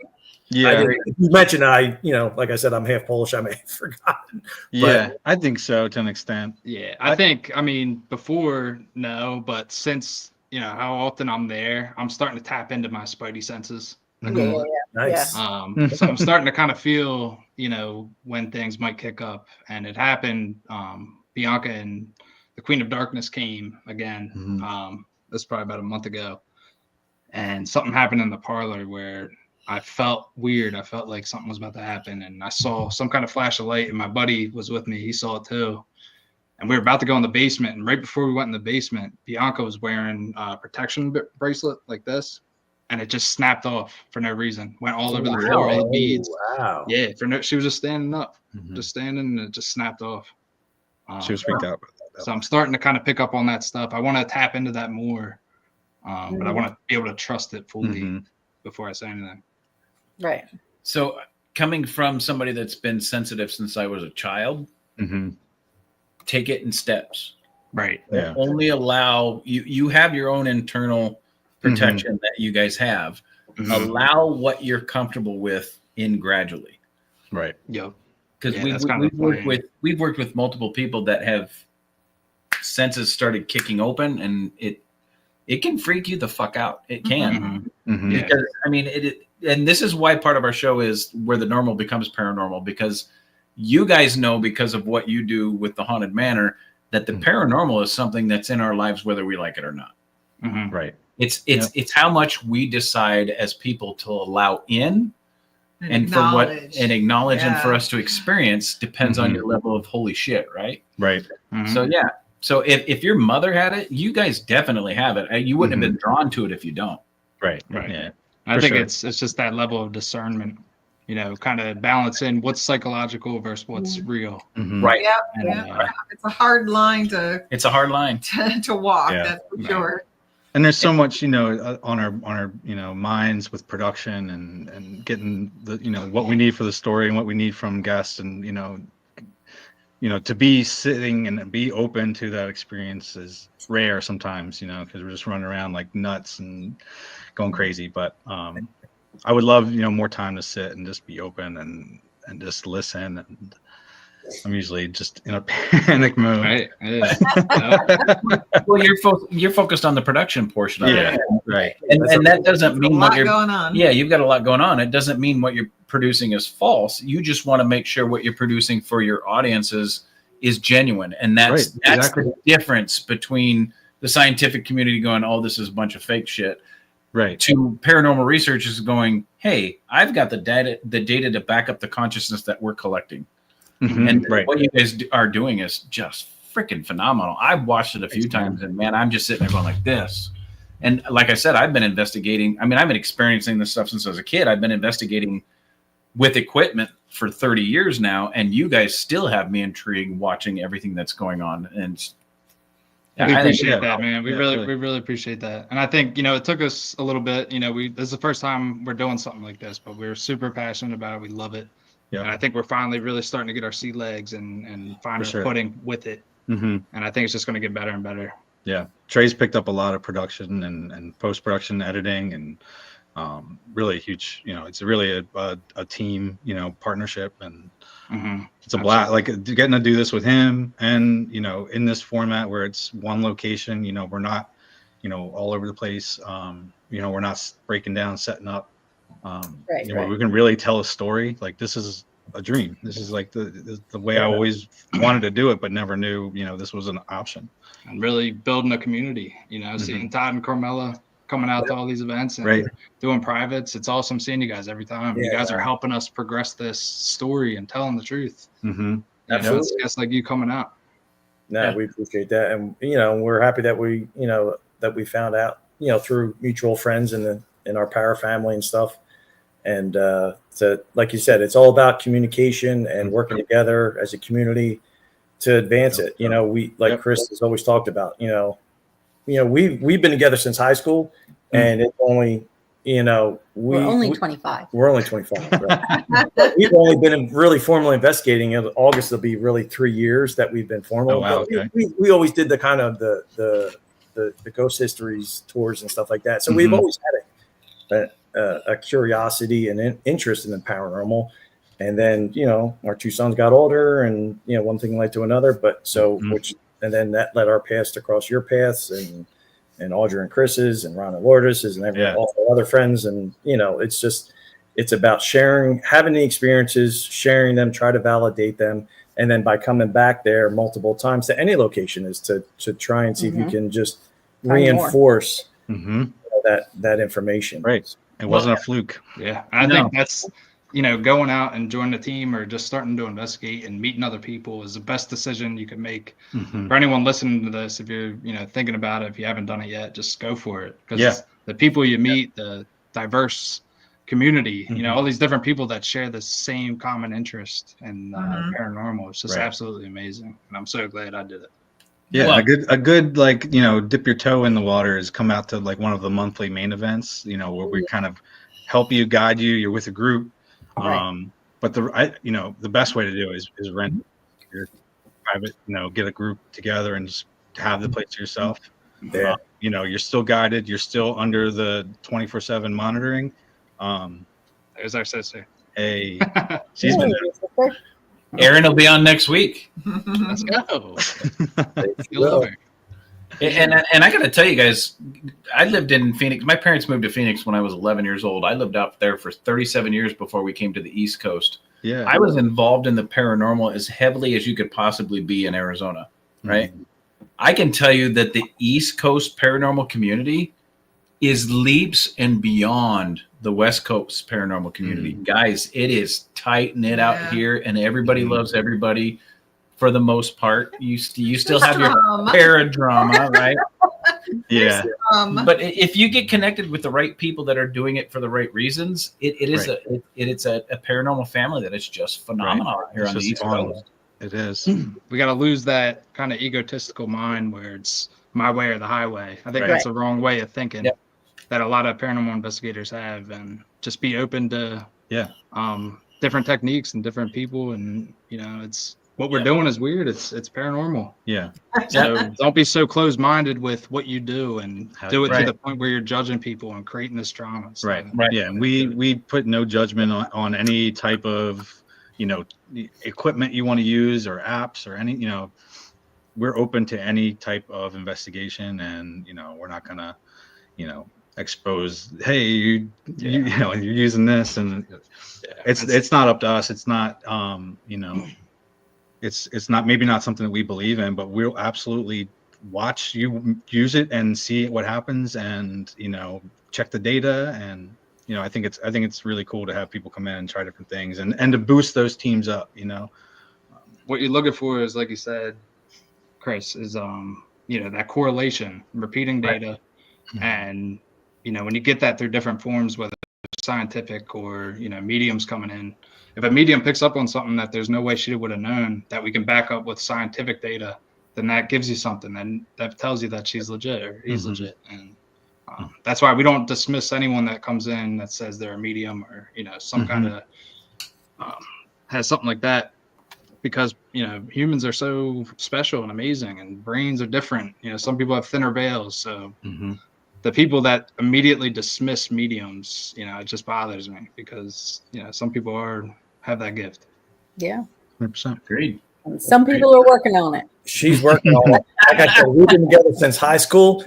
Yeah, you mentioned like I said, I'm half Polish. I may have forgotten. Yeah, I think so to an extent. Yeah, before, no, but since how often I'm there, I'm starting to tap into my spidey senses. Nice. So I'm starting to kind of feel, when things might kick up, and it happened. Bianca and the Queen of Darkness came again. That's probably about a month ago. And something happened in the parlor where I felt weird. I felt like something was about to happen. And I saw some kind of flash of light, and my buddy was with me. He saw it too. And we were about to go in the basement. And right before we went in the basement, Bianca was wearing a protection bracelet like this. And it just snapped off for no reason. Went all over the floor, all the beads. Wow. Yeah. She was just standing up, just standing, and it just snapped off. She was freaked out about that. So I'm starting to kind of pick up on that stuff. I want to tap into that more. But I want to be able to trust it fully before I say anything. Right. So coming from somebody that's been sensitive since I was a child, take it in steps. Right. Yeah. Only allow you have your own internal protection that you guys have. Allow what you're comfortable with in gradually. Right. Yep. Because we've worked with multiple people that have senses started kicking open, and it can freak you the fuck out. It can. Because and this is why part of our show is where the normal becomes paranormal, because you guys know, because of what you do with the Haunted Manor, that the paranormal is something that's in our lives whether we like it or not. Right. It's how much we decide as people to allow in and for what and acknowledge and for us to experience depends on your level of holy shit, right? Right. So yeah. So if your mother had it, you guys definitely have it. You wouldn't have been drawn to it if you don't. Right. Yeah. I think it's just that level of discernment, kind of balancing what's psychological versus what's real. Right. Yeah. It's a hard line to walk. That's for sure. And there's so much, on our minds with production and getting the, what we need for the story and what we need from guests, and to be sitting and be open to that experience is rare sometimes, because we're just running around like nuts and going crazy. But I would love, more time to sit and just be open and just listen. And I'm usually just in a panic mode. Right. Well, you're focused on the production portion of it. Right. And that doesn't mean what you're going on. Yeah, you've got a lot going on. It doesn't mean what you're producing is false. You just want to make sure what you're producing for your audiences is genuine. And that's exactly the difference between the scientific community going, oh, this is a bunch of fake shit. Right. To paranormal researchers going, hey, I've got the data to back up the consciousness that we're collecting. Mm-hmm. And what you guys are doing is just freaking phenomenal. I've watched it a few times, and man, I'm just sitting there going like this. And like I said, I've been investigating. I mean, I've been experiencing this stuff since I was a kid. I've been investigating with equipment for 30 years now, and you guys still have me intrigued watching everything that's going on. And we appreciate that, man. We really appreciate that. And I think, it took us a little bit. This is the first time we're doing something like this, but we're super passionate about it. We love it. Yeah. And I think we're finally really starting to get our sea legs and find our footing with it. Mm-hmm. And I think it's just going to get better and better. Yeah. Trey's picked up a lot of production and post-production editing, and really huge, it's really a team, partnership, and it's a blast, like getting to do this with him, and, in this format where it's one location, we're not, all over the place. We're not breaking down, setting up. We can really tell a story. Like, this is a dream. This is like the way I always wanted to do it, but never knew, this was an option. And really building a community, seeing Todd and Carmela coming out to all these events and doing privates. It's awesome seeing you guys every time. You guys are helping us progress this story and telling the truth. Mm-hmm. It's guys like you coming out. We appreciate that. And, we're happy that we found out, through mutual friends in our para family and stuff. And so, like you said, it's all about communication and working together as a community to advance it. Chris has always talked about, we've been together since high school, and it's only, we're only 25. We're only 25. Right? We've only been really formally investigating. In August will be really 3 years that we've been formal. Oh, wow, okay. We always did the kind of the ghost histories tours and stuff like that. So we've always had a curiosity and an interest in the paranormal. And then, our two sons got older, and, one thing led to another, and then that led our paths to cross your paths, and Audrey and Chris's, and Ron and Lourdes's, and all the other friends. And, it's about sharing, having the experiences, sharing them, try to validate them. And then by coming back there multiple times to any location is to try and see if you can just reinforce that information. Right. It wasn't a fluke. Yeah. I think that's, going out and joining the team or just starting to investigate and meeting other people is the best decision you can make. For anyone listening to this. If you're, thinking about it, if you haven't done it yet, just go for it. Because the people you meet, the diverse community, all these different people that share the same common interest in paranormal. It's just absolutely amazing. And I'm so glad I did it. Yeah, well, a good like, dip your toe in the water is come out to like one of the monthly main events, where we kind of help you, guide you. You're with a group. But the best way to do it is rent your private, get a group together and just have the place to yourself. Yeah. You're still guided. You're still under the 24/7 monitoring. There's our sister. Hey, she's been there. Aaron will be on next week. Let's go. And I got to tell you guys, I lived in Phoenix. My parents moved to Phoenix when I was 11 years old. I lived out there for 37 years before we came to the East Coast. Yeah, I was involved in the paranormal as heavily as you could possibly be in Arizona, right? I can tell you that the East Coast paranormal community is leaps and beyond the West Coast paranormal community. Guys, it is tight knit out here, and everybody loves everybody for the most part. You still have your paradrama, right? Yeah. But if you get connected with the right people that are doing it for the right reasons, it's a paranormal family that is just phenomenal here on the East Coast. It is. We got to lose that kind of egotistical mind where it's my way or the highway. I think that's a wrong way of thinking that a lot of paranormal investigators have, and just be open to different techniques and different people. And it's what we're doing is weird. It's paranormal. Yeah. So don't be so closed-minded with what you do, and do it to the point where you're judging people and creating this drama. So, right. Yeah. And we put no judgment on any type of, equipment you want to use or apps or any, we're open to any type of investigation, and, we're not gonna, expose, hey, you're using this, and it's not up to us. It's not, it's not, maybe not something that we believe in, but we'll absolutely watch you use it and see what happens, and check the data. And I think it's really cool to have people come in and try different things, and to boost those teams up. What you're looking for is, like you said, Chris, is that correlation, repeating data, and when you get that through different forms, whether it's scientific or mediums coming in. If a medium picks up on something that there's no way she would have known, that we can back up with scientific data, then that gives you something, and that tells you that she's legit or he's legit. And that's why we don't dismiss anyone that comes in that says they're a medium or some kind of has something like that, because humans are so special and amazing, and brains are different. Some people have thinner veils, so the people that immediately dismiss mediums, it just bothers me, because some people have that gift. Yeah, 100% agreed. And some people are working on it. She's working on it. Like I said, we've been together since high school,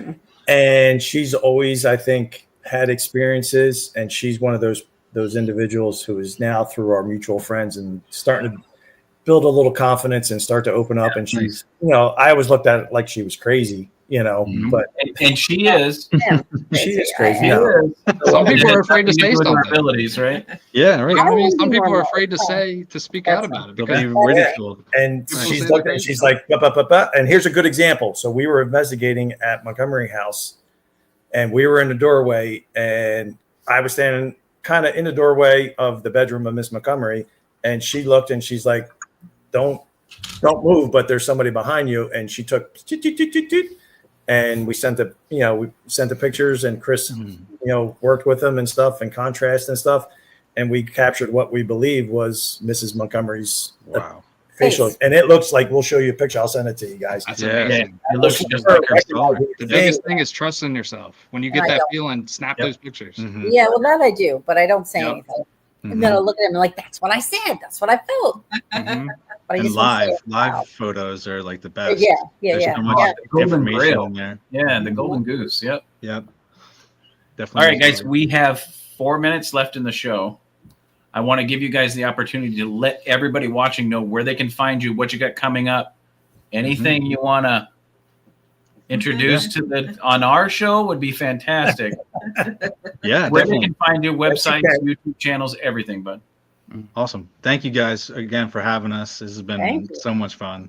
and she's always, I think, had experiences, and she's one of those individuals who is now, through our mutual friends, and starting to build a little confidence and start to open up. And she's, I always looked at it like she was crazy, but and she is. She is crazy. Some people are afraid to say something. Abilities, right? Yeah, right. I mean, some people are afraid to speak out about it because they'll be ridiculed. And she's looking, she's like, bah. And here's a good example. So we were investigating at Montgomery House, and we were in the doorway, and I was standing kind of in the doorway of the bedroom of Miss Montgomery, and she looked, and she's like, don't move, but there's somebody behind you. And she took, and we sent the pictures, and Chris, worked with them and stuff, and contrast and stuff. And we captured what we believe was Mrs. Montgomery's facial. And it looks like, we'll show you a picture. I'll send it to you guys. It looks just like her story. The biggest thing is trusting yourself. When you get that feeling, snap those pictures. Yeah, well, that I do, but I don't say anything. And then I'll look at him like, that's what I said. That's what I felt. But and live photos are like the best. There's so much information in there. Yeah, the golden goose. Yep. Definitely. All right, guys, we have 4 minutes left in the show. I want to give you guys the opportunity to let everybody watching know where they can find you, what you got coming up, anything you want to introduce on our show would be fantastic. Yeah, where definitely. they can find you, websites, YouTube channels, everything, bud. Awesome. Thank you guys again for having us. This has been so much fun.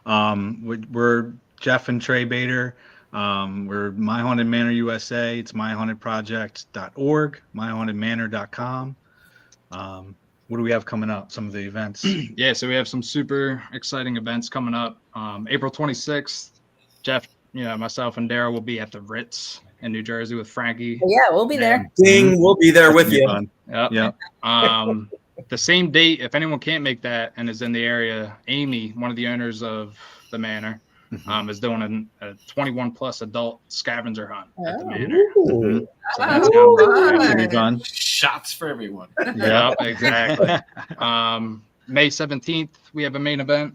We're Jeff and Trey Bader. We're My Haunted Manor USA. It's myhauntedproject.org, myhauntedmanor.com. What do we have coming up? Some of the events. Yeah, so we have some super exciting events coming up. April 26th, Jeff, myself and Daryl will be at the Ritz in New Jersey with Frankie. Yeah, we'll be there. Ding, we'll be there with you. Yep. The same date, if anyone can't make that and is in the area, Amy, one of the owners of the Manor, is doing a 21 plus adult scavenger hunt at the Manor. So that's going to be fun. Shots for everyone. Yep, exactly. May 17th, we have a main event.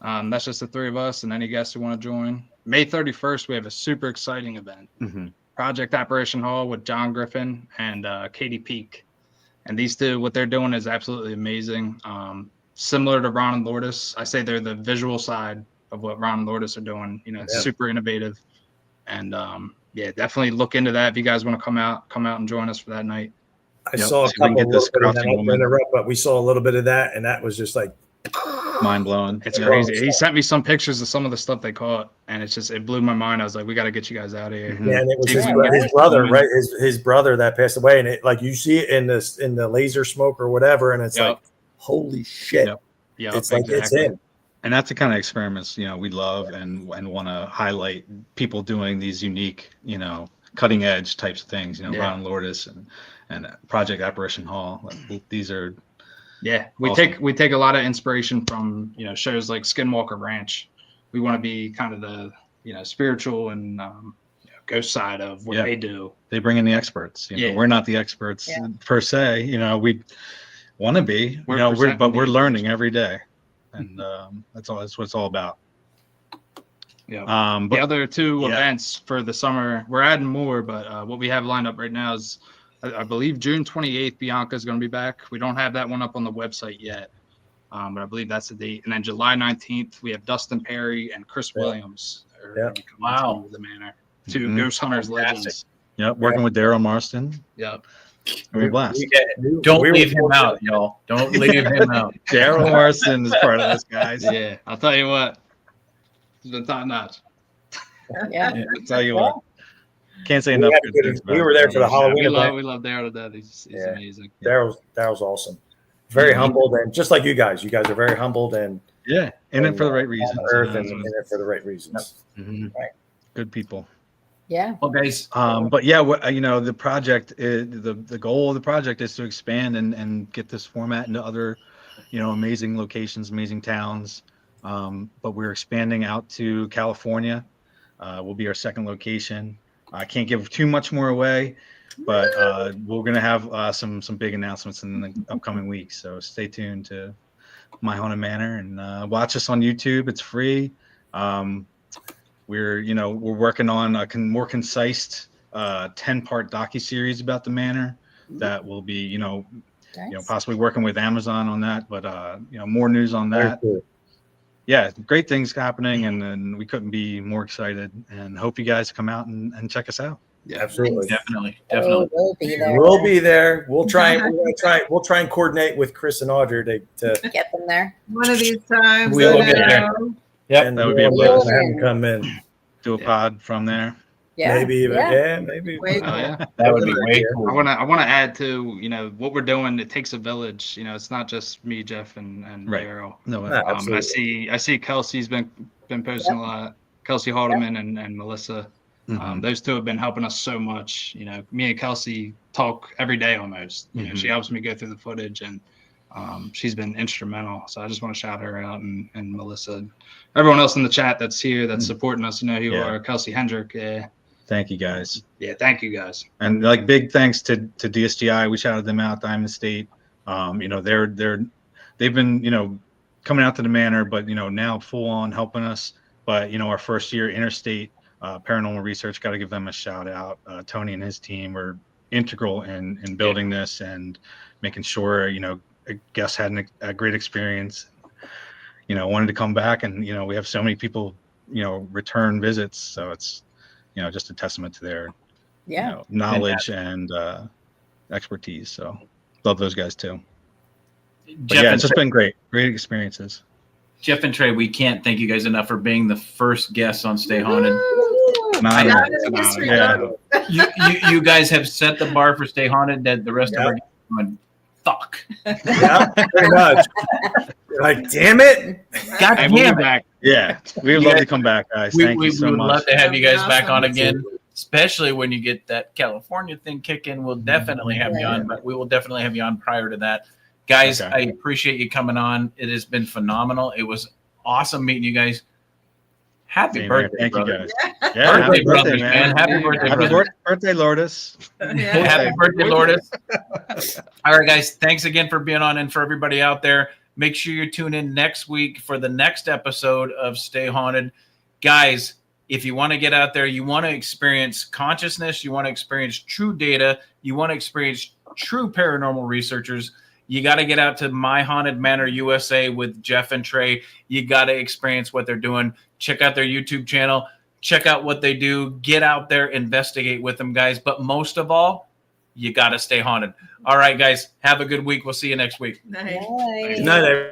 That's just the three of us and any guests who want to join. May 31st, we have a super exciting event. Project Apparition Hall with John Griffin and Katie Peak. And these two, what they're doing is absolutely amazing. Similar to Ron and Lourdes, I say they're the visual side of what Ron and Lourdes are doing. It's super innovative. And definitely look into that if you guys want to come out and join us for that night. I saw a couple but we saw a little bit of that, and that was just like mind blowing. It's crazy. He sent me some pictures of some of the stuff they caught, and it blew my mind. I was like, we got to get you guys out of here. Yeah, and it was his brother, right? His brother that passed away, and it, like, you see it in the laser smoke or whatever, and it's like, holy shit! Yeah, it's like it's him. And that's the kind of experiments, we love and want to highlight people doing these unique, cutting edge types of things, Ron Lourdes and Project Apparition Hall. These are we awesome. take a lot of inspiration from, shows like Skinwalker Ranch. We want to be kind of the, spiritual and ghost side of what they do. They bring in the experts. We're not the experts per se. We want to be. But we're learning every day, and that's what it's all about. Yeah. But the other two events for the summer, we're adding more, but what we have lined up right now is, I believe June 28th, Bianca is going to be back. We don't have that one up on the website yet, but I believe that's the date. And then July 19th, we have Dustin Perry and Chris Williams. Wow. The Manor. Two ghost hunters legends. Yep, working with Daryl Marston. Yep. It'll be a blast. Don't leave him out, y'all. Don't leave him out. Daryl Marston is part of this, guys. Yeah, I'll tell you what. It's been top notch. Yeah. I'll tell you what. Can't say enough good things about We were there for the Halloween event. We love Daryl to death. He's amazing. Daryl's awesome. Very humbled, and just like you guys are very humbled and in it for the right reasons. Earth and in it for the right reasons. Right. Good people. Yeah. Well, guys. But the project, the goal of the project is to expand and get this format into other, amazing locations, amazing towns. But we're expanding out to California. Will be our second location. I can't give too much more away, but we're going to have some big announcements in the upcoming weeks. So stay tuned to My Haunted Manor and watch us on YouTube. It's free. We're working on a more concise 10-part docuseries about the Manor that will be, possibly working with Amazon on that, but more news on that. Cool. Yeah, great things happening, and we couldn't be more excited, and hope you guys come out and check us out. Yeah, absolutely. Definitely. We'll be there. We'll be there. We'll try and coordinate with Chris and Audrey to get them there. One of these times. We will get there. Yep, and that would be a we'll blast. have them come in. Do a pod from there. Yeah. Maybe even maybe. That would be way cool. I want to add to what we're doing. It takes a village. It's not just me, Jeff, and Daryl. No, I see Kelsey's been posting a lot. Kelsey Haldeman and Melissa. Those two have been helping us so much. Me and Kelsey talk every day almost. She helps me go through the footage, and she's been instrumental. So I just want to shout her out and Melissa, everyone else in the chat that's here that's supporting us. Who you are, Kelsey Hendrick. Yeah. Thank you guys. Yeah, thank you guys. And big thanks to DSGI. We shouted them out, Diamond State. They've been coming out to the Manor, but now full on helping us. But our first year interstate paranormal research, got to give them a shout out. Tony and his team were integral in building this and making sure guests had a great experience. Wanted to come back, and we have so many people return visits, so it's just a testament to their knowledge and expertise. So love those guys too. It's just been great experiences. Jeff and Trey, we can't thank you guys enough for being the first guests on Stay Haunted. You guys have set the bar for Stay Haunted that the rest of our guests are going, fuck. Yeah, pretty much. Like, damn it. God damn it. Yeah, we would love to come back, guys. Thank you so much. We would love to have you guys back on again, especially when you get that California thing kicking. We'll definitely have you on, but we will definitely have you on prior to that. Guys, I appreciate you coming on. It has been phenomenal. It was awesome meeting you guys. Happy birthday, thank brother. You guys. Yeah, birthday, brother, man. Happy birthday, birthday, Lourdes. Happy birthday, Lourdes. All right, guys. Thanks again for being on, and for everybody out there. Make sure you tune in next week for the next episode of Stay Haunted. Guys, if you want to get out there, you want to experience consciousness, you want to experience true data, you want to experience true paranormal researchers, you got to get out to My Haunted Manor USA with Jeff and Trey. You got to experience what they're doing. Check out their YouTube channel. Check out what they do. Get out there, investigate with them, guys. But most of all, you got to stay haunted. All right, guys. Have a good week. We'll see you next week. Night. Good night, everyone.